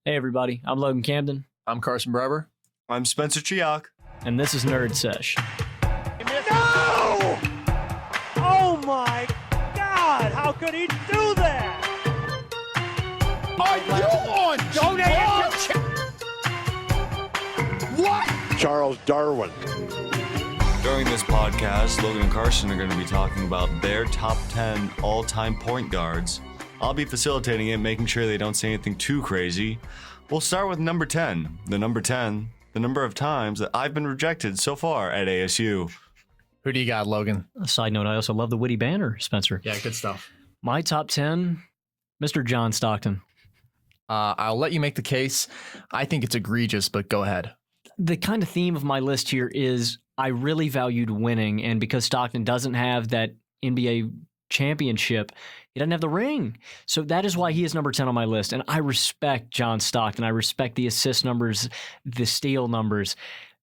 Hey everybody, I'm Logan Camden. I'm Carson Barber. I'm Spencer Chiak. And this is Nerd Sesh. No! Oh my God! How could he do that? Are you on? Don't answer. What? Charles Darwin. During this podcast, Logan and Carson are going to be talking about their top 10 all-time point guards. I'll be facilitating it, making sure they don't say anything too crazy. We'll start with number 10. The number of times that I've been rejected so far at ASU. Who do you got, Logan? A side note, I also love the witty banner, Spencer. Yeah, good stuff. My top 10, Mr. John Stockton. I'll let you make the case. I think it's egregious, but go ahead. The kind of theme of my list here is I really valued winning, and because Stockton doesn't have that NBA championship, he doesn't have the ring. So that is why he is number 10 on my list. And I respect John Stockton. I respect the assist numbers, the steal numbers.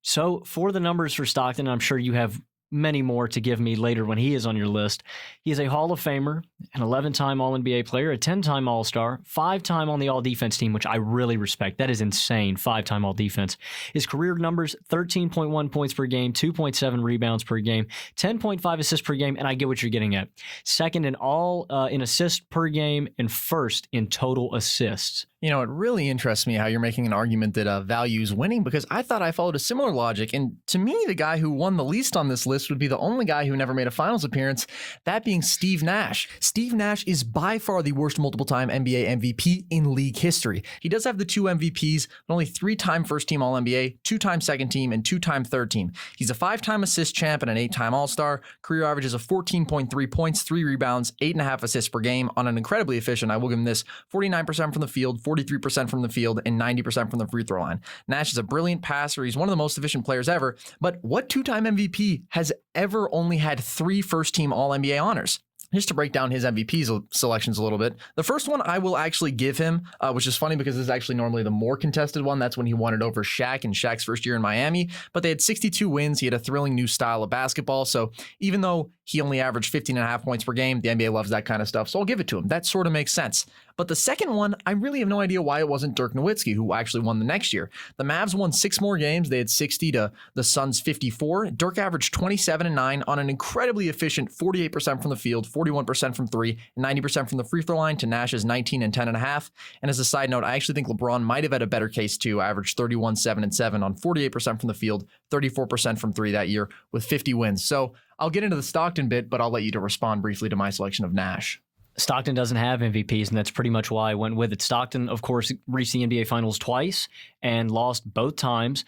So for the numbers for Stockton, I'm sure you have many more to give me later when he is on your list. He is a Hall of Famer, an 11-time All-NBA player, a 10-time All-Star, 5-time on the All-Defense team, which I really respect. That is insane, 5-time All-Defense. His career numbers, 13.1 points per game, 2.7 rebounds per game, 10.5 assists per game, and I get what you're getting at. Second in in assists per game and first in total assists. You know, it really interests me how you're making an argument that values winning, because I thought I followed a similar logic. And to me, the guy who won the least on this list would be the only guy who never made a finals appearance, that being Steve Nash. Steve Nash is by far the worst multiple-time NBA MVP in league history. He does have the 2 MVPs, but only 3-time first-team All-NBA, 2-time second-team, and 2-time third-team. He's a 5-time assist champ and an 8-time All-Star. Career averages of 14.3 points, 3 rebounds, 8.5 assists per game on an incredibly efficient, I will give him this, 49% from the field, 43% from the field, and 90% from the free throw line. Nash is a brilliant passer. He's one of the most efficient players ever. But what 2-time MVP has ever only had 3 first-team All-NBA honors? Just to break down his MVP selections a little bit. The first one I will actually give him, which is funny because this is actually normally the more contested one. That's when he won it over Shaq in Shaq's first year in Miami. But they had 62 wins. He had a thrilling new style of basketball. So even though he only averaged 15.5 points per game, the NBA loves that kind of stuff. So I'll give it to him. That sort of makes sense. But the second one, I really have no idea why it wasn't Dirk Nowitzki, who actually won the next year. The Mavs won 6 more games. They had 60 to the Suns 54. Dirk averaged 27 and 9 on an incredibly efficient 48% from the field, 41% from 3, and 90% from the free throw line to Nash's 19 and 10.5. And as a side note, I actually think LeBron might have had a better case too. Averaged 31, 7, and 7 on 48% from the field, 34% from 3 that year with 50 wins. So I'll get into the Stockton bit, but I'll let you to respond briefly to my selection of Nash. Stockton doesn't have MVPs, and that's pretty much why I went with it. Stockton, of course, reached the NBA Finals twice and lost both times.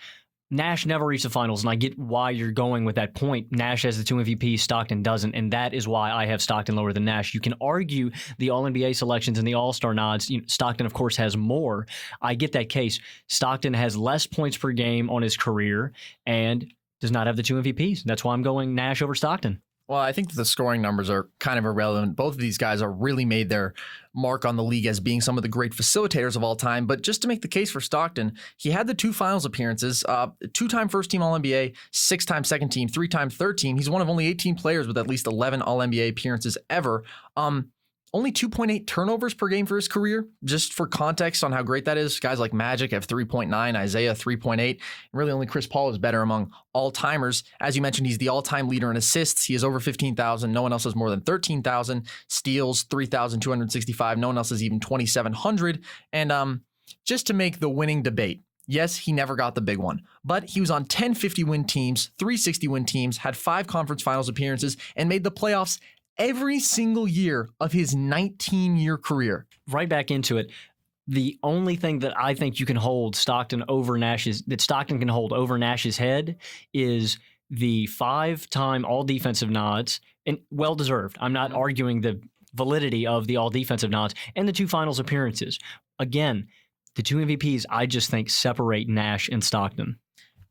Nash never reached the finals, and I get why you're going with that point. Nash has the 2 MVPs, Stockton doesn't, and that is why I have Stockton lower than Nash. You can argue the All-NBA selections and the All-Star nods. Stockton, of course, has more. I get that case. Stockton has less points per game on his career and does not have the 2 MVPs. That's why I'm going Nash over Stockton. Well, I think the scoring numbers are kind of irrelevant. Both of these guys are really made their mark on the league as being some of the great facilitators of all time. But just to make the case for Stockton, he had the 2 finals appearances, 2-time first-team All-NBA, 6-time second-team, 3-time third-team. He's one of only 18 players with at least 11 All-NBA appearances ever. Only 2.8 turnovers per game for his career. Just for context on how great that is, guys like Magic have 3.9, Isaiah 3.8. Really only Chris Paul is better among all-timers. As you mentioned, he's the all-time leader in assists. He has over 15,000. No one else has more than 13,000. Steals, 3,265. No one else has even 2,700. And just to make the winning debate, yes, he never got the big one, but he was on 10 50-win teams, 3 60-win teams, had 5 conference finals appearances, and made the playoffs every single year of his 19-year career. Right back into it. The only thing that I think you can hold Stockton over Nash's, that Stockton can hold over Nash's head, is the 5-time all-defensive nods, and well-deserved. I'm not arguing the validity of the all-defensive nods, and the 2 finals appearances. Again, the 2 MVPs, I just think, separate Nash and Stockton.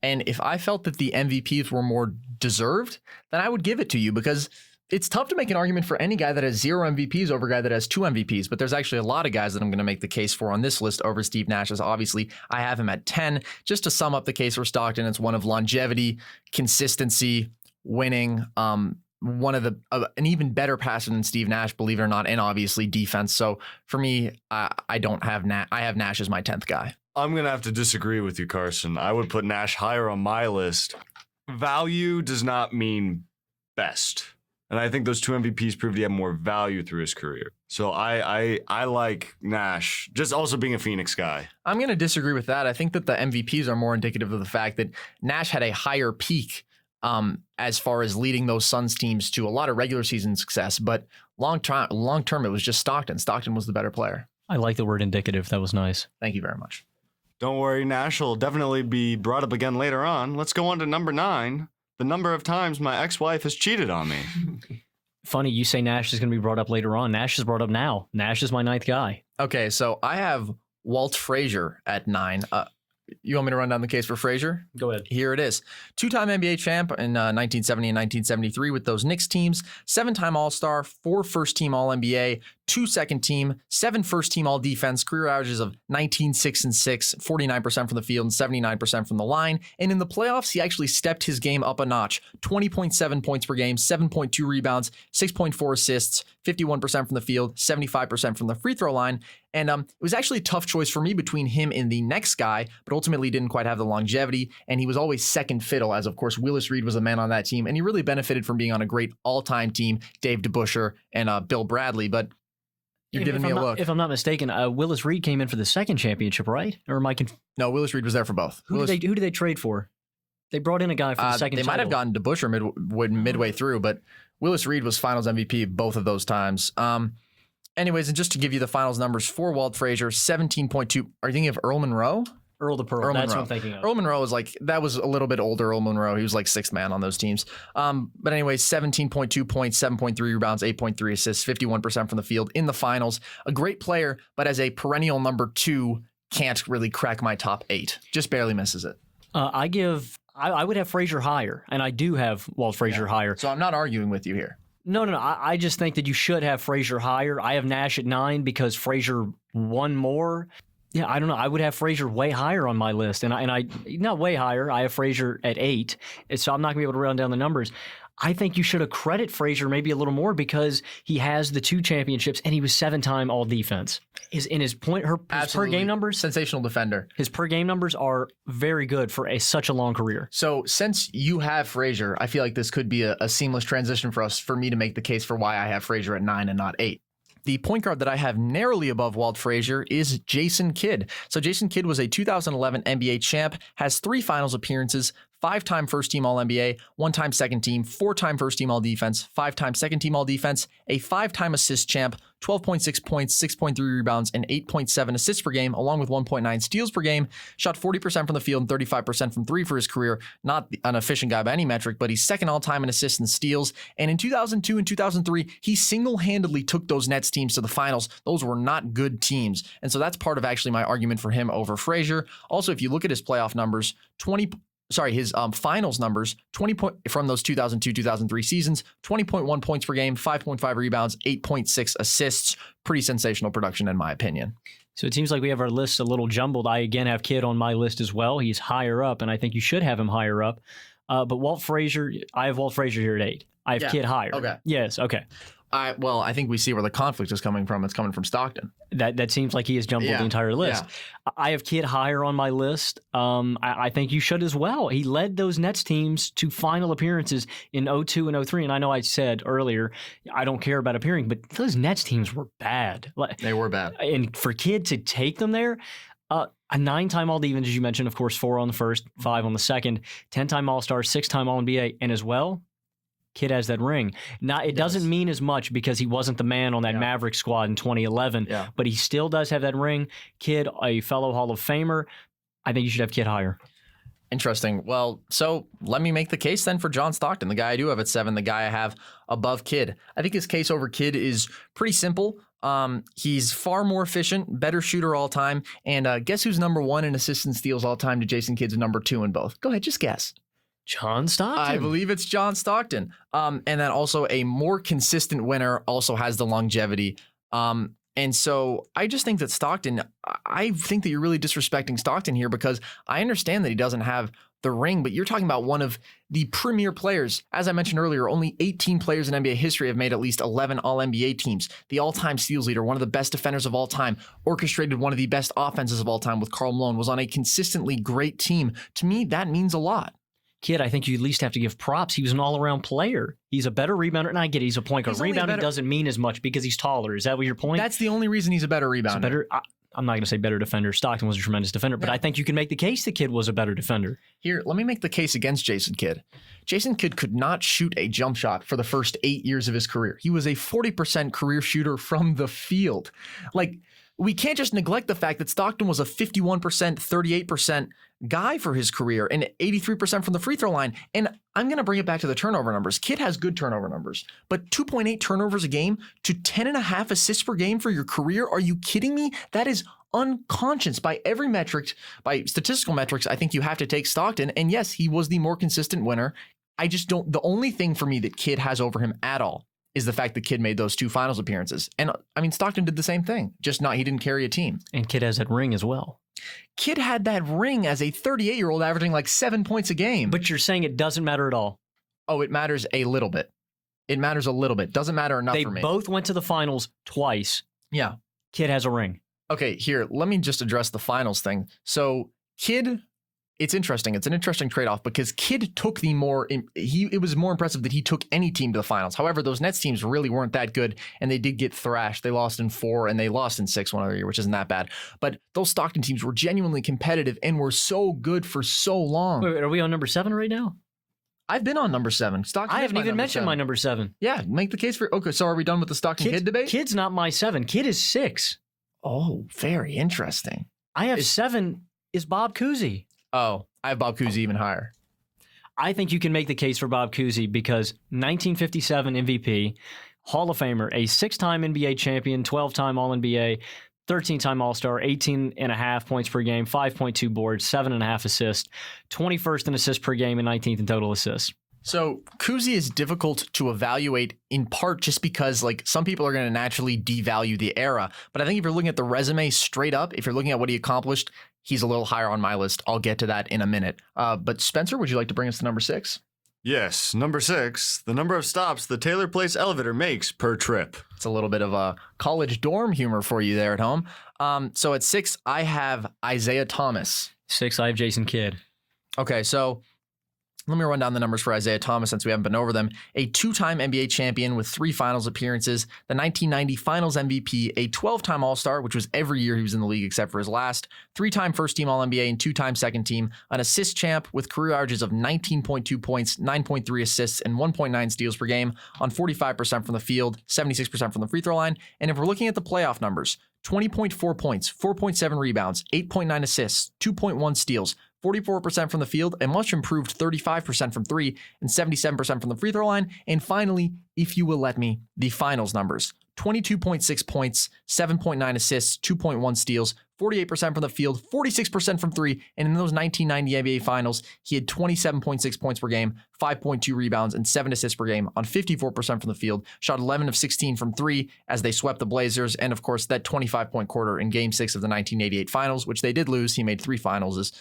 And if I felt that the MVPs were more deserved, then I would give it to you, because it's tough to make an argument for any guy that has 0 MVPs over a guy that has 2 MVPs, but there's actually a lot of guys that I'm going to make the case for on this list over Steve Nash. As obviously, I have him at 10. Just to sum up the case for Stockton, it's one of longevity, consistency, winning, one of the an even better passer than Steve Nash, believe it or not, and obviously defense. So for me, I don't have Nash. I have Nash as my 10th guy. I'm going to have to disagree with you, Carson. I would put Nash higher on my list. Value does not mean best. And I think those two MVPs proved he had more value through his career. So I like Nash, just also being a Phoenix guy. I'm going to disagree with that. I think that the MVPs are more indicative of the fact that Nash had a higher peak as far as leading those Suns teams to a lot of regular season success. But long term, it was just Stockton. Stockton was the better player. I like the word indicative. That was nice. Thank you very much. Don't worry, Nash will definitely be brought up again later on. Let's go on to number 9. The number of times my ex-wife has cheated on me. Funny, you say Nash is going to be brought up later on. Nash is brought up now. Nash is my 9th guy. Okay, so I have Walt Frazier at 9. You want me to run down the case for Frazier? Go ahead. Here it is. 2-time NBA champ in 1970 and 1973 with those Knicks teams, 7-time All-Star, 4 first-team All-NBA, 2 second-team, 7 first-team All-Defense, career averages of 19, 6, and 6, 49% from the field and 79% from the line. And in the playoffs, he actually stepped his game up a notch. 20.7 points per game, 7.2 rebounds, 6.4 assists, 51% from the field, 75% from the free throw line. And it was actually a tough choice for me between him and the next guy, but ultimately didn't quite have the longevity. And he was always second fiddle, as of course Willis Reed was a man on that team. And he really benefited from being on a great all-time team, Dave DeBusschere and Bill Bradley. But you're giving me a look. If I'm not mistaken, Willis Reed came in for the second championship, right? Or am I No, Willis Reed was there for both. Who did they trade for? They brought in a guy for the second They might have gotten DeBusschere midway through, but Willis Reed was finals MVP both of those times. Anyways, and just to give you the finals numbers for Walt Frazier, 17.2. Are you thinking of Earl Monroe? Earl the Pearl. That's what I'm thinking of. Earl Monroe was that was a little bit older. Earl Monroe, he was like 6th man on those teams. But anyways, 17.2 points, 7.3 rebounds, 8.3 assists, 51% from the field in the finals. A great player, but as a perennial number 2, can't really crack my top 8. Just barely misses it. I would have Frazier higher, and I do have Walt Frazier higher. So I'm not arguing with you here. No. I just think that you should have Frazier higher. I have Nash at 9 because Frazier won more. Yeah, I don't know. I would have Frazier way higher on my list, and I not way higher. I have Frazier at 8, so I'm not gonna be able to run down the numbers. I think you should accredit Frazier maybe a little more because he has the 2 championships and he was 7-time All Defense. His per game numbers, sensational defender. His per game numbers are very good for such a long career. So since you have Frazier, I feel like this could be a seamless transition for me to make the case for why I have Frazier at 9 and not 8. The point guard that I have narrowly above Walt Frazier is Jason Kidd. So Jason Kidd was a 2011 NBA champ, has 3 finals appearances, 5-time first-team All-NBA, 1-time second-team, 4-time first-team All-Defense, 5-time second-team All-Defense, a 5-time assist champ, 12.6 points, 6.3 rebounds, and 8.7 assists per game, along with 1.9 steals per game. Shot 40% from the field and 35% from 3 for his career. Not an efficient guy by any metric, but he's second all-time in assists and steals. And in 2002 and 2003, he single-handedly took those Nets teams to the finals. Those were not good teams. And so that's part of actually my argument for him over Frazier. Also, if you look at his playoff numbers, his finals numbers, 20 from those 2002-2003 seasons, 20.1 points per game, 5.5 rebounds, 8.6 assists. Pretty sensational production in my opinion. So it seems like we have our list a little jumbled. I again have Kidd on my list as well. He's higher up, and I think you should have him higher up. But Walt Frazier, I have Walt Frazier here at 8. I have Kidd higher. Okay. Yes. Okay. I think we see where the conflict is coming from. It's coming from Stockton. That seems like he has jumbled the entire list. Yeah. I have Kidd higher on my list. I think you should as well. He led those Nets teams to final appearances in 2002 and 2003. And I know I said earlier, I don't care about appearing, but those Nets teams were bad. They were bad. And for Kidd to take them there, a 9-time All-Defense, as you mentioned, of course, 4 on the first, 5 on the second, 10-time All-Star, 6-time All-NBA, and as well, Kidd has that ring. Now, it doesn't mean as much because he wasn't the man on that Maverick squad in 2011, but he still does have that ring. Kidd, a fellow Hall of Famer. I think you should have Kidd higher. Interesting. Well, so let me make the case then for John Stockton, the guy I do have at 7, the guy I have above Kidd. I think his case over Kidd is pretty simple. He's far more efficient, better shooter all time, and guess who's number 1 in assists and steals all time to Jason Kidd's number 2 in both? Go ahead, just guess. John Stockton. I believe it's John Stockton. And then also a more consistent winner, also has the longevity. And so I just think that Stockton, I think that you're really disrespecting Stockton here because I understand that he doesn't have the ring, but you're talking about one of the premier players. As I mentioned earlier, only 18 players in NBA history have made at least 11 All-NBA teams. The all-time steals leader, one of the best defenders of all time, orchestrated one of the best offenses of all time with Karl Malone, was on a consistently great team. To me, that means a lot. Kid, I think you at least have to give props. He was an all-around player. He's a better rebounder, and I get it, he's a point guard. Rebounding doesn't mean as much because he's taller. Is that what your point? That's the only reason he's a better rebounder. I'm not going to say better defender. Stockton was a tremendous defender, but I think you can make the case the kid was a better defender. Here, let me make the case against Jason Kidd. Jason Kidd could not shoot a jump shot for the first 8 years of his career. He was a 40% career shooter from the field. Like, we can't just neglect the fact that Stockton was a 51%, 38% guy for his career and 83% from the free throw line. And I'm going to bring it back to the turnover numbers. Kidd has good turnover numbers, but 2.8 turnovers a game to 10.5 assists per game for your career? Are you kidding me? That is unconscious by every metric, by statistical metrics. I think you have to take Stockton. And yes, he was the more consistent winner. I just don't, the only thing for me that Kidd has over him at all is the fact that Kidd made those 2 finals appearances. And I mean, Stockton did the same thing, just he didn't carry a team. And Kidd has that ring as well. Kidd had that ring as a 38-year-old averaging like 7 points a game. But you're saying it doesn't matter at all. Oh, it matters a little bit. It matters a little bit. Doesn't matter enough for me. They both went to the finals twice. Yeah. Kidd has a ring. Okay, here, let me just address the finals thing. So Kidd, it's interesting. It's an interesting trade-off because Kidd took it was more impressive that he took any team to the finals. However, those Nets teams really weren't that good, and they did get thrashed. They lost in 4, and they lost in 6 one other year, which isn't that bad. But those Stockton teams were genuinely competitive and were so good for so long. Wait, are we on number 7 right now? I've been on number 7. Stockton. I haven't even mentioned my number 7. Yeah, make the case for. Okay, so are we done with the Stockton Kidd debate? Kidd's not my 7. Kidd is 6. Oh, very interesting. I have 7 is Bob Cousy. Oh, I have Bob Cousy even higher. I think you can make the case for Bob Cousy because 1957 MVP, Hall of Famer, a 6-time NBA champion, 12-time All-NBA, 13-time All-Star, 18.5 points per game, 5.2 boards, 7.5 assists, 21st in assists per game, and 19th in total assists. So Cousy is difficult to evaluate in part just because like some people are going to naturally devalue the era. But I think if you're looking at the resume straight up, if you're looking at what he accomplished, he's a little higher on my list. I'll get to that in a minute. But Spencer, would you like to bring us to number 6? Yes, number 6, the number of stops the Taylor Place elevator makes per trip. It's a little bit of a college dorm humor for you there at home. So at 6, I have Isaiah Thomas. 6, I have Jason Kidd. Okay, so let me run down the numbers for Isaiah Thomas since we haven't been over them. A 2-time NBA champion with 3 finals appearances, the 1990 finals MVP, a 12-time All-Star, which was every year he was in the league except for his last, 3-time first-team All-NBA and 2-time second team, an assist champ with career averages of 19.2 points, 9.3 assists, and 1.9 steals per game on 45% from the field, 76% from the free throw line. And if we're looking at the playoff numbers, 20.4 points, 4.7 rebounds, 8.9 assists, 2.1 steals, 44% from the field, a much improved 35% from 3, and 77% from the free throw line. And finally, if you will let me, the finals numbers. 22.6 points, 7.9 assists, 2.1 steals, 48% from the field, 46% from 3, and in those 1990 NBA Finals, he had 27.6 points per game, 5.2 rebounds, and 7 assists per game on 54% from the field, shot 11 of 16 from 3 as they swept the Blazers, and of course, that 25-point quarter in Game 6 of the 1988 Finals, which they did lose. He made 3 finals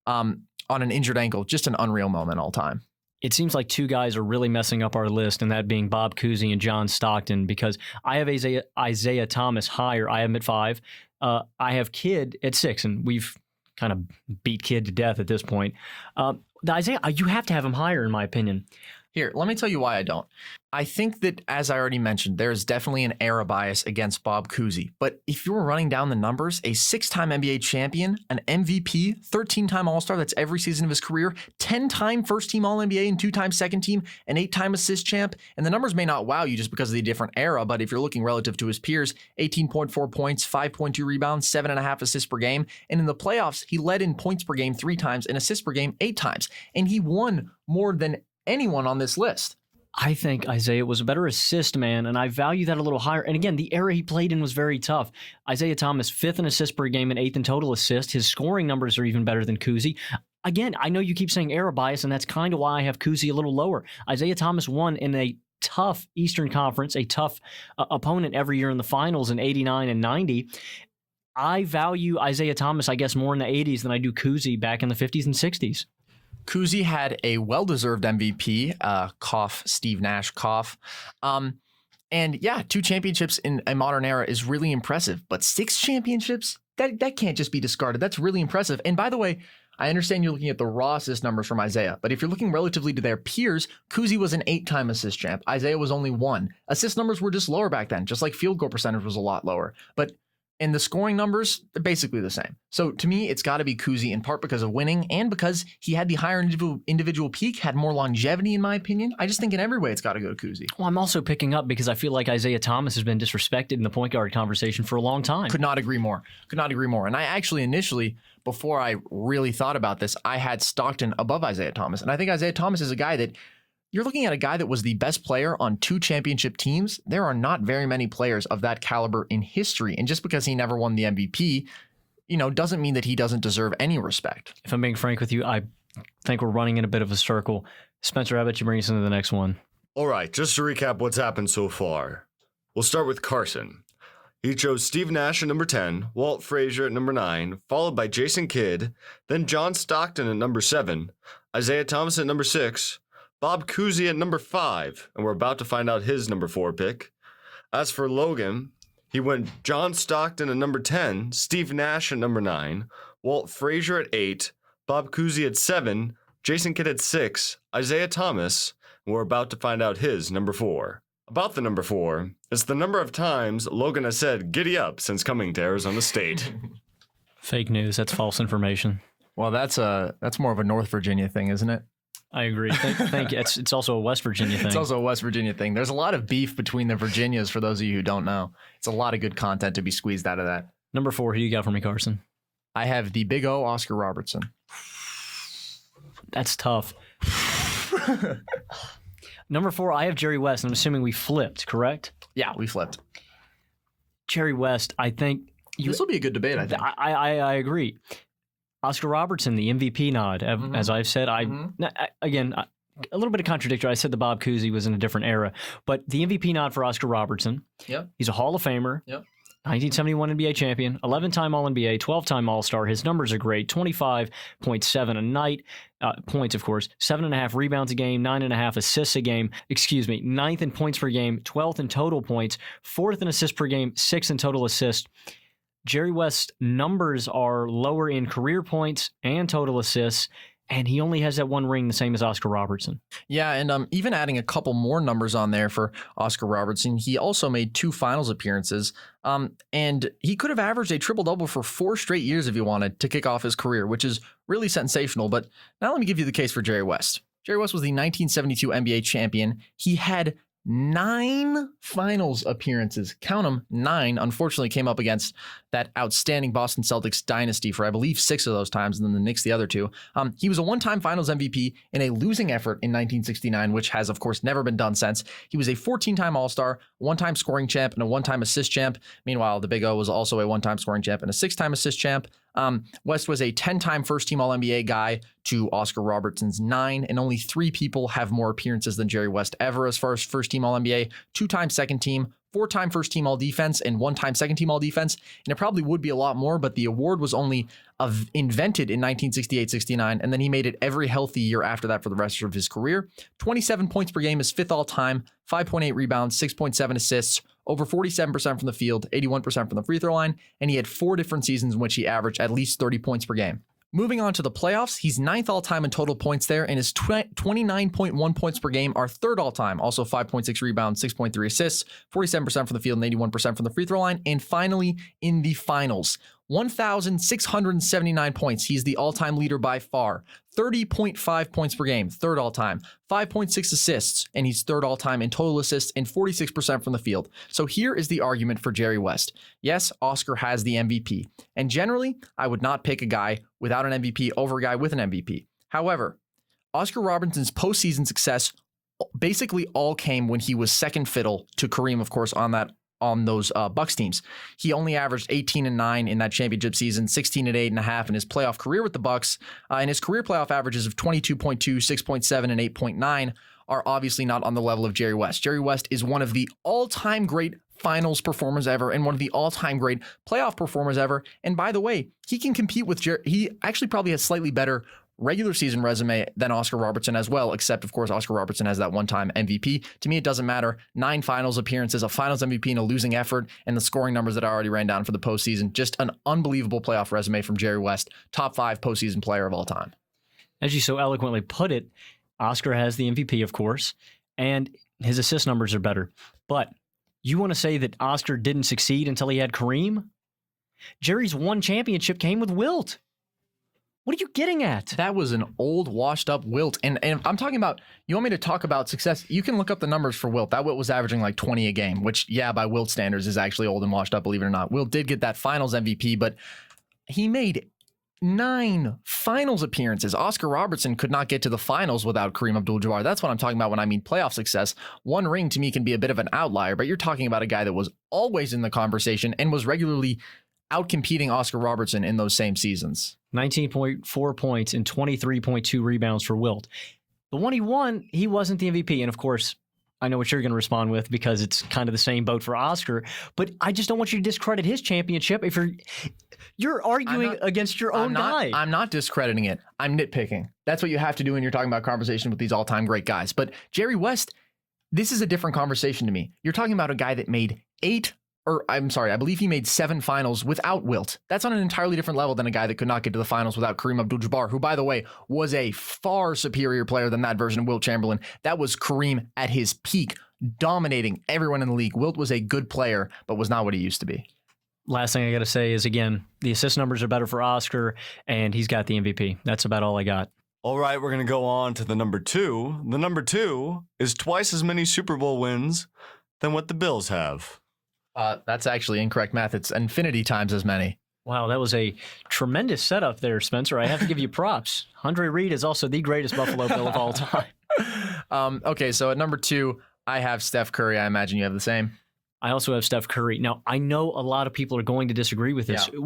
on an injured ankle. Just an unreal moment all time. It seems like 2 guys are really messing up our list, and that being Bob Cousy and John Stockton, because I have Isaiah Thomas higher. I have him at 5. I have Kidd at 6, and we've kind of beat Kidd to death at this point. Isaiah, you have to have him higher, in my opinion. Here, let me tell you why I don't. I think that, as I already mentioned, there is definitely an era bias against Bob Cousy. But if you were running down the numbers, a 6-time NBA champion, an MVP, 13-time All-Star, that's every season of his career, 10-time first-team All-NBA and 2-time second team, an 8-time assist champ, and the numbers may not wow you just because of the different era, but if you're looking relative to his peers, 18.4 points, 5.2 rebounds, 7.5 assists per game, and in the playoffs, he led in points per game 3 times and assists per game 8 times, and he won more than anyone on this list. I think Isaiah was a better assist man, and I value that a little higher. And again, the era he played in was very tough. Isaiah Thomas, 5th in assists per game and 8th in total assists. His scoring numbers are even better than Cousy. Again, I know you keep saying era bias, and that's kind of why I have Cousy a little lower. Isaiah Thomas won in a tough Eastern Conference, a tough opponent every year in the finals in 89 and 90. I value Isaiah Thomas, I guess, more in the 80s than I do Cousy back in the 50s and 60s. Kuzi had a well-deserved MVP, cough, Steve Nash, cough. And yeah, 2 championships in a modern era is really impressive, but 6 championships, that can't just be discarded. That's really impressive. And by the way, I understand you're looking at the raw assist numbers from Isaiah, but if you're looking relatively to their peers, Kuzi was an 8-time assist champ. Isaiah was only 1. Assist numbers were just lower back then, just like field goal percentage was a lot lower. But in the scoring numbers, they're basically the same. So to me, it's got to be Kuzi, in part because of winning and because he had the higher individual peak, had more longevity, in my opinion. I just think in every way it's got to go to Kuzi. Well, I'm also picking up because I feel like Isaiah Thomas has been disrespected in the point guard conversation for a long time. Could not agree more. And I actually initially, before I really thought about this, I had Stockton above Isaiah Thomas. And I think Isaiah Thomas is a guy that you're looking at a guy that was the best player on 2 championship teams. There are not very many players of that caliber in history. And just because he never won the MVP, doesn't mean that he doesn't deserve any respect. If I'm being frank with you, I think we're running in a bit of a circle. Spencer, how about you bring us into the next one? All right, just to recap what's happened so far. We'll start with Carson. He chose Steve Nash at number 10, Walt Frazier at number 9, followed by Jason Kidd, then John Stockton at number 7, Isaiah Thomas at number 6, Bob Cousy at number 5, and we're about to find out his number 4 pick. As for Logan, he went John Stockton at number 10, Steve Nash at number 9, Walt Frazier at 8, Bob Cousy at 7, Jason Kidd at 6, Isaiah Thomas, and we're about to find out his number 4. About the number 4, it's the number of times Logan has said giddy up since coming to Arizona State. Fake news. That's false information. Well, that's more of a North Virginia thing, isn't it? I agree. Thank you. It's also a West Virginia thing. It's also a West Virginia thing. There's a lot of beef between the Virginias, for those of you who don't know. It's a lot of good content to be squeezed out of that. Number 4, who you got for me, Carson? I have the Big O, Oscar Robertson. That's tough. Number 4, I have Jerry West, and I'm assuming we flipped, correct? Yeah, we flipped. Jerry West, I think... This will be a good debate, I think. I agree. Oscar Robertson, the MVP nod, as I've said. Again, a little bit of contradictory. I said the Bob Cousy was in a different era, but the MVP nod for Oscar Robertson. Yep. He's a Hall of Famer. Yep. 1971 NBA champion, 11-time All-NBA, 12-time All-Star. His numbers are great, 25.7 a night, points, of course, 7.5 rebounds a game, 9.5 assists a game, 9th in points per game, 12th in total points, 4th in assists per game, 6th in total assists. Jerry West's numbers are lower in career points and total assists, and he only has that one ring, the same as Oscar Robertson. Yeah, and even adding a couple more numbers on there for Oscar Robertson, he also made 2 finals appearances, and he could have averaged a triple-double for 4 straight years if he wanted to kick off his career, which is really sensational. But now let me give you the case for Jerry West. Jerry West was the 1972 NBA champion. He had 9 finals appearances. Count them, 9. Unfortunately, came up against that outstanding Boston Celtics dynasty for, I believe, 6 of those times, and then the Knicks the other 2. He was a 1-time finals MVP in a losing effort in 1969, which has, of course, never been done since. He was a 14-time All-Star, 1-time scoring champ, and a 1-time assist champ. Meanwhile, the Big O was also a 1-time scoring champ and a 6-time assist champ. West was a 10-time first-team All-NBA guy to Oscar Robertson's 9, and only 3 people have more appearances than Jerry West ever as far as first-team All-NBA, 2-time second-team, 4-time first-team All-Defense, and 1-time second-team All-Defense. And it probably would be a lot more, but the award was only invented in 1968-69, and then he made it every healthy year after that for the rest of his career. 27 points per game is 5th all-time, 5.8 rebounds, 6.7 assists, over 47% from the field, 81% from the free throw line, and he had 4 different seasons in which he averaged at least 30 points per game. Moving on to the playoffs, he's 9th all-time in total points there, and his 29.1 points per game are 3rd all-time, also 5.6 rebounds, 6.3 assists, 47% from the field, and 81% from the free throw line. And finally, in the finals, 1,679 points. He's the all-time leader by far. 30.5 points per game, 3rd all-time. 5.6 assists, and he's 3rd all-time in total assists and 46% from the field. So here is the argument for Jerry West. Yes, Oscar has the MVP. And generally, I would not pick a guy without an MVP over a guy with an MVP. However, Oscar Robertson's postseason success basically all came when he was second fiddle to Kareem, of course, on those Bucks teams. He only averaged 18-9 in that championship season, 16-8.5 in his playoff career with the Bucks. And his career playoff averages of 22.2, 6.7, and 8.9 are obviously not on the level of Jerry West. Jerry West is one of the all-time great finals performers ever and one of the all-time great playoff performers ever. And by the way, he can compete with he actually probably has slightly better regular season resume than Oscar Robertson as well, except, of course, Oscar Robertson has that one-time MVP. To me, it doesn't matter. 9 finals appearances, a finals MVP in a losing effort, and the scoring numbers that I already ran down for the postseason. Just an unbelievable playoff resume from Jerry West, top 5 postseason player of all time. As you so eloquently put it, Oscar has the MVP, of course, and his assist numbers are better. But you want to say that Oscar didn't succeed until he had Kareem? Jerry's one championship came with Wilt. What are you getting at? That was an old, washed-up Wilt. And I'm talking about, you want me to talk about success? You can look up the numbers for Wilt. That Wilt was averaging like 20 a game, which, yeah, by Wilt standards is actually old and washed up, believe it or not. Wilt did get that finals MVP, but he made 9 finals appearances. Oscar Robertson could not get to the finals without Kareem Abdul-Jabbar. That's what I'm talking about when I mean playoff success. One ring to me can be a bit of an outlier, but you're talking about a guy that was always in the conversation and was regularly outcompeting Oscar Robertson in those same seasons. 19.4 points and 23.2 rebounds for Wilt. The one he won, he wasn't the MVP. And of course, I know what you're going to respond with because it's kind of the same boat for Oscar, but I just don't want you to discredit his championship if you're arguing against your own guy. I'm not discrediting it. I'm nitpicking. That's what you have to do when you're talking about conversation with these all-time great guys. But Jerry West, this is a different conversation to me. You're talking about a guy that made I believe he made 7 finals without Wilt. That's on an entirely different level than a guy that could not get to the finals without Kareem Abdul-Jabbar, who, by the way, was a far superior player than that version of Wilt Chamberlain. That was Kareem at his peak, dominating everyone in the league. Wilt was a good player, but was not what he used to be. Last thing I got to say is, again, the assist numbers are better for Oscar, and he's got the MVP. That's about all I got. All right, we're going to go on to the number 2. The number 2 is twice as many Super Bowl wins than what the Bills have. That's actually incorrect math. It's infinity times as many. Wow, that was a tremendous setup there, Spencer. I have to give you props. Andre Reed is also the greatest Buffalo Bill of all time. Okay, so at number 2, I have Steph Curry. I imagine you have the same. I also have Steph Curry. Now, I know a lot of people are going to disagree with this. Yeah.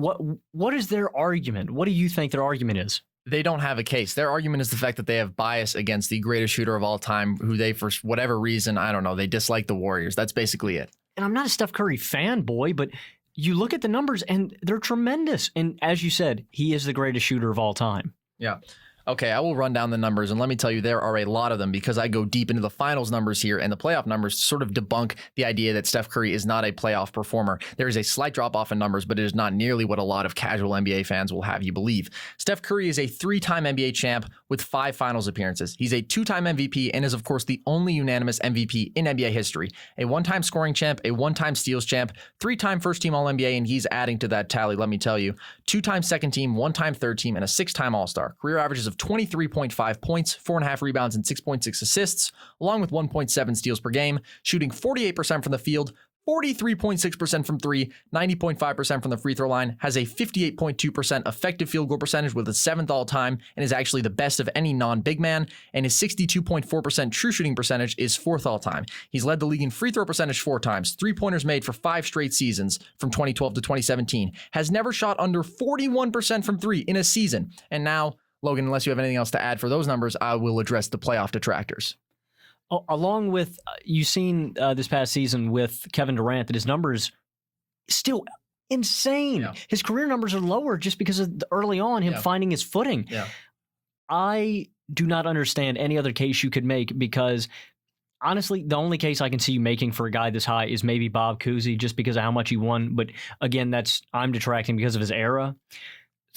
What is their argument? What do you think their argument is? They don't have a case. Their argument is the fact that they have bias against the greatest shooter of all time, who they, for whatever reason, I don't know, they dislike the Warriors. That's basically it. And I'm not a Steph Curry fanboy, but you look at the numbers and they're tremendous. And as you said, he is the greatest shooter of all time. Yeah. Okay, I will run down the numbers, and let me tell you, there are a lot of them because I go deep into the finals numbers here and the playoff numbers to sort of debunk the idea that Steph Curry is not a playoff performer. There is a slight drop-off in numbers, but it is not nearly what a lot of casual NBA fans will have you believe. Steph Curry is a 3-time NBA champ with 5 finals appearances. He's a 2-time MVP and is, of course, the only unanimous MVP in NBA history. A 1-time scoring champ, a 1-time steals champ, 3-time first-team All-NBA, and he's adding to that tally, let me tell you. 2-time second team, 1-time third team, and a 6-time All-Star. Career averages of 23.5 points, 4.5 rebounds, and 6.6 assists, along with 1.7 steals per game, shooting 48% from the field, 43.6% from 3, 90.5% from the free throw line, has a 58.2% effective field goal percentage with a 7th all-time, and is actually the best of any non-big man, and his 62.4% true shooting percentage is 4th all-time. He's led the league in free throw percentage 4 times, 3-pointers made for 5 straight seasons from 2012 to 2017, has never shot under 41% from 3 in a season, and now, Logan, unless you have anything else to add for those numbers, I will address the playoff detractors. Along with, you've seen this past season with Kevin Durant that his numbers still insane. Yeah. His career numbers are lower just because of early on him finding his footing. Yeah. I do not understand any other case you could make because honestly, the only case I can see you making for a guy this high is maybe Bob Cousy just because of how much he won. But again, I'm detracting because of his era.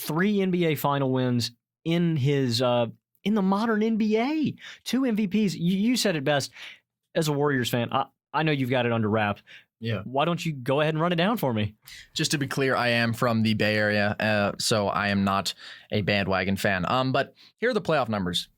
3 NBA final wins in his in the modern NBA. 2 MVPs. You said it best. As a Warriors fan, I know you've got it under wrap. Yeah. Why don't you go ahead and run it down for me? Just to be clear, I am from the Bay Area, so I am not a bandwagon fan. But here are the playoff numbers.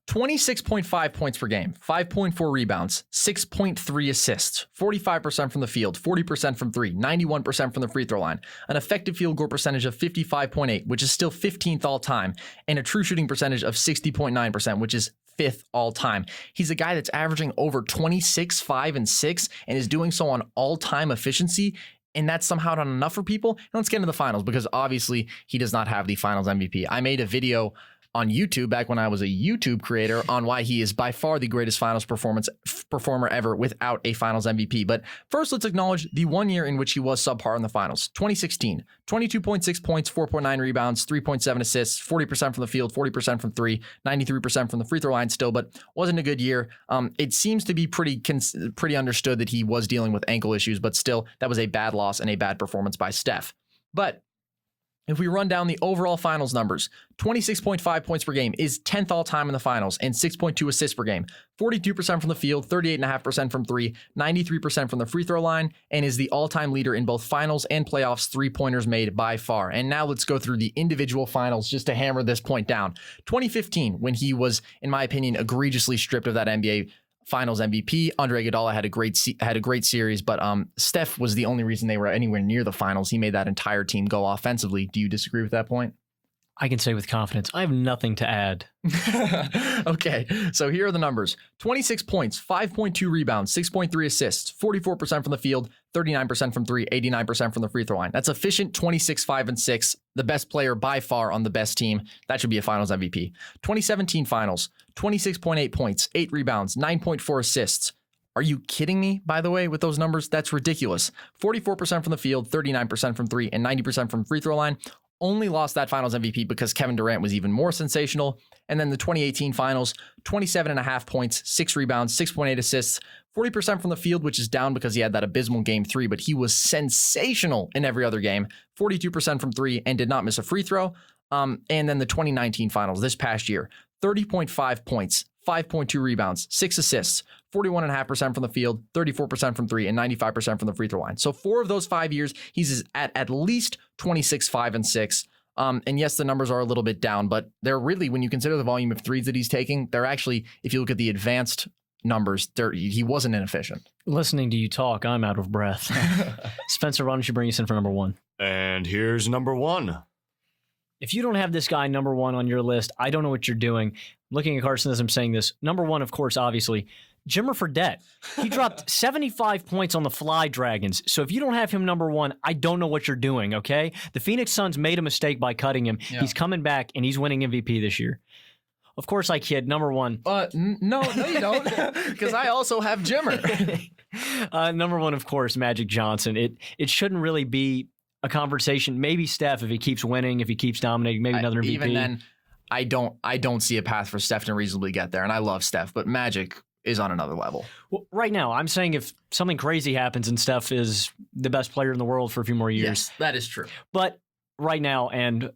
26.5 points per game, 5.4 rebounds, 6.3 assists, 45% from the field, 40% from 3, 91% from the free throw line, an effective field goal percentage of 55.8, which is still 15th all time, and a true shooting percentage of 60.9%, which is 5th all time. He's a guy that's averaging over 26, 5, and 6, and is doing so on all-time efficiency. And that's somehow not enough for people. And let's get into the finals because obviously he does not have the finals MVP. I made a video on YouTube back when I was a YouTube creator on why he is by far the greatest finals performer ever without a finals MVP. But first, let's acknowledge the 1 year in which he was subpar in the finals. 2016, 22.6 points, 4.9 rebounds, 3.7 assists, 40% from the field, 40% from three, 93% from the free throw line still, but wasn't a good year. It seems to be pretty understood that he was dealing with ankle issues, but still, that was a bad loss and a bad performance by Steph. But if we run down the overall finals numbers, 26.5 points per game is 10th all time in the finals and 6.2 assists per game. 42% from the field, 38.5% from three, 93% from the free throw line, and is the all-time leader in both finals and playoffs three-pointers made by far. And now let's go through the individual finals just to hammer this point down. 2015, when he was, in my opinion, egregiously stripped of that NBA Finals MVP. Andre Iguodala had a great series, but Steph was the only reason they were anywhere near the finals. He made that entire team go offensively. Do you disagree with that point? I can say with confidence, I have nothing to add. Okay, so here are the numbers. 26 points, 5.2 rebounds, 6.3 assists, 44% from the field, 39% from three, 89% from the free throw line. That's efficient 26, 5, and 6. The best player by far on the best team. That should be a finals MVP. 2017 finals, 26.8 points, 8 rebounds, 9.4 assists. Are you kidding me, by the way, with those numbers? That's ridiculous. 44% from the field, 39% from three, and 90% from free throw line. Only lost that finals MVP because Kevin Durant was even more sensational. And then the 2018 finals, 27.5 points, 6 rebounds, 6.8 assists, 40% from the field, which is down because he had that abysmal game 3, but he was sensational in every other game. 42% from three and did not miss a free throw. And then the 2019 finals this past year, 30.5 points, 5.2 rebounds, 6 assists, 41.5% from the field, 34% from three, and 95% from the free throw line. So 4 of those 5 years, he's at least 26, 5, and 6. And yes, the numbers are a little bit down, but they're really, when you consider the volume of threes that he's taking, they're actually, if you look at the advanced numbers, he wasn't inefficient. Listening to you talk, I'm out of breath. Spencer, why don't you bring us in for number 1? And here's number 1. If you don't have this guy number 1 on your list, I don't know what you're doing. Looking at Carson as I'm saying this, number 1, of course, obviously, Jimmer Fredette. He dropped 75 points on the Fly Dragons. So if you don't have him number 1, I don't know what you're doing, okay? The Phoenix Suns made a mistake by cutting him. Yeah. He's coming back, and he's winning MVP this year. Of course I kid. Number 1. No, you don't. Because I also have Jimmer. Number 1, of course, Magic Johnson. It shouldn't really be a conversation. Maybe Steph, if he keeps winning, if he keeps dominating, maybe another MVP. Even then, I don't see a path for Steph to reasonably get there. And I love Steph, but Magic is on another level. Well, right now, I'm saying if something crazy happens and Steph is the best player in the world for a few more years. Yes, that is true. But right now, and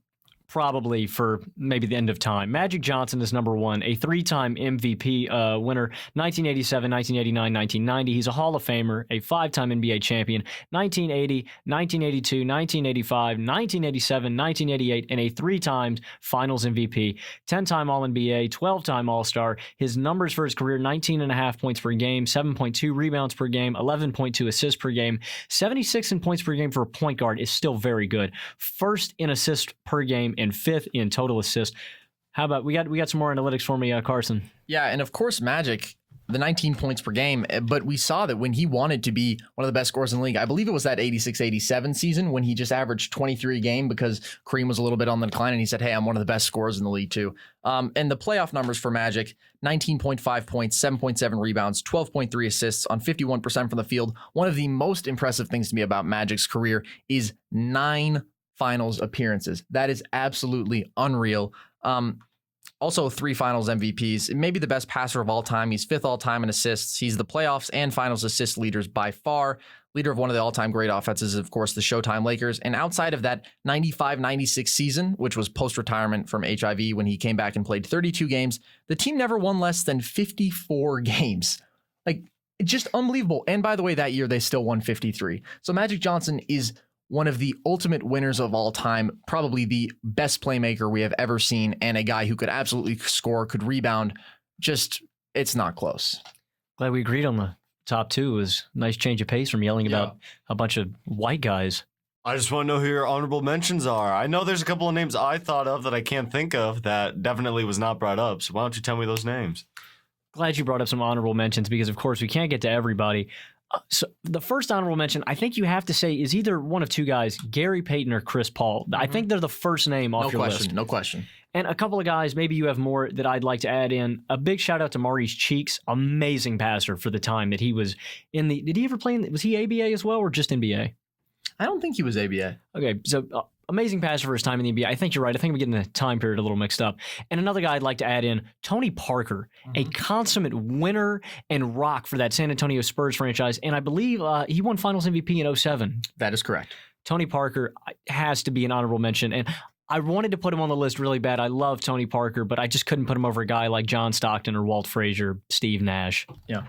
probably for maybe the end of time, Magic Johnson is number 1, a 3-time MVP winner, 1987, 1989, 1990. He's a Hall of Famer, a 5-time NBA champion, 1980, 1982, 1985, 1987, 1988, and a 3-time Finals MVP, 10-time All-NBA, 12-time All-Star. His numbers for his career, 19.5 points per game, 7.2 rebounds per game, 11.2 assists per game, 76 in points per game for a point guard is still very good. First in assists per game, and 5th in total assist. How about we got some more analytics for me, Carson? Yeah, and of course Magic, the 19 points per game, but we saw that when he wanted to be one of the best scorers in the league, I believe it was that 86-87 season when he just averaged 23 a game because Kareem was a little bit on the decline and he said, hey, I'm one of the best scorers in the league too. And the playoff numbers for Magic, 19.5 points, 7.7 rebounds, 12.3 assists on 51% from the field. One of the most impressive things to me about Magic's career is 9 finals appearances. That is absolutely unreal. Also 3 finals MVPs, maybe the best passer of all time. He's 5th all time in assists. He's the playoffs and finals assist leaders by far. Leader of one of the all-time great offenses, of course, the Showtime Lakers. And outside of that 95-96 season, which was post-retirement from HIV when he came back and played 32 games, the team never won less than 54 games. Like, just unbelievable. And by the way, that year they still won 53. So Magic Johnson is one of the ultimate winners of all time, probably the best playmaker we have ever seen, and a guy who could absolutely score, could rebound. Just, it's not close. Glad we agreed on the top 2. It was a nice change of pace from yelling about a bunch of white guys. I just want to know who your honorable mentions are. I know there's a couple of names I thought of that I can't think of that definitely was not brought up. So why don't you tell me those names? Glad you brought up some honorable mentions because, of course, we can't get to everybody. So the first honorable mention, I think you have to say, is either one of 2 guys, Gary Payton or Chris Paul. I think they're the first name off your list. No question. And a couple of guys, maybe you have more that I'd like to add in. A big shout out to Maurice Cheeks, amazing passer for the time that he was in the. Did he ever play was he ABA as well or just NBA? I don't think he was ABA. Okay, so amazing passer for his time in the NBA. I think you're right. I think I'm getting the time period a little mixed up. And another guy I'd like to add in, Tony Parker, a consummate winner and rock for that San Antonio Spurs franchise. And I believe he won Finals MVP in 07. That is correct. Tony Parker has to be an honorable mention. And I wanted to put him on the list really bad. I love Tony Parker, but I just couldn't put him over a guy like John Stockton or Walt Frazier, Steve Nash. Yeah.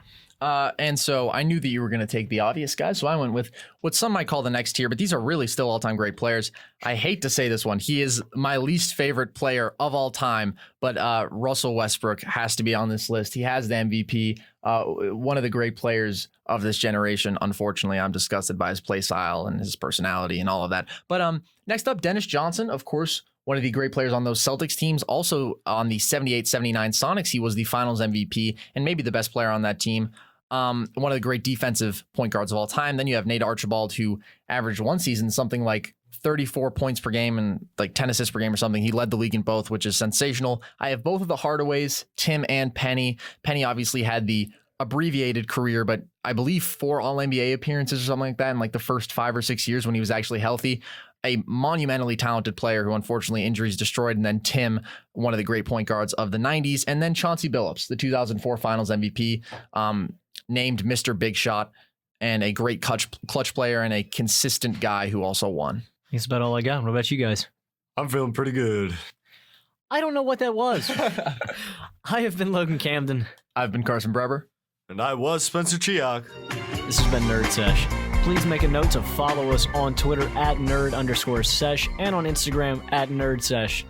And so I knew that you were going to take the obvious guys, so I went with what some might call the next tier, but these are really still all-time great players. I hate to say this one. He is my least favorite player of all time, but Russell Westbrook has to be on this list. He has the MVP, one of the great players of this generation. Unfortunately, I'm disgusted by his play style and his personality and all of that. But next up, Dennis Johnson, of course, one of the great players on those Celtics teams. Also on the 78-79 Sonics, he was the Finals MVP and maybe the best player on that team. One of the great defensive point guards of all time. Then you have Nate Archibald, who averaged one season something like 34 points per game and like 10 assists per game or something. He led the league in both, which is sensational. I have both of the Hardaways, Tim and Penny. Penny obviously had the abbreviated career, but I believe 4 All-NBA appearances or something like that in like the first 5 or 6 years when he was actually healthy. A monumentally talented player who unfortunately injuries destroyed. And then Tim, one of the great point guards of the 90s. And then Chauncey Billups, the 2004 Finals MVP, named Mr. Big Shot, and a great clutch player and a consistent guy who also won. That's about all I got. What about you guys? I'm feeling pretty good. I don't know what that was. I have been Logan Camden. I've been Carson Breber. And I was Spencer Chiak. This has been Nerd Sesh. Please make a note to follow us on Twitter at nerd_sesh and on Instagram at nerdsesh.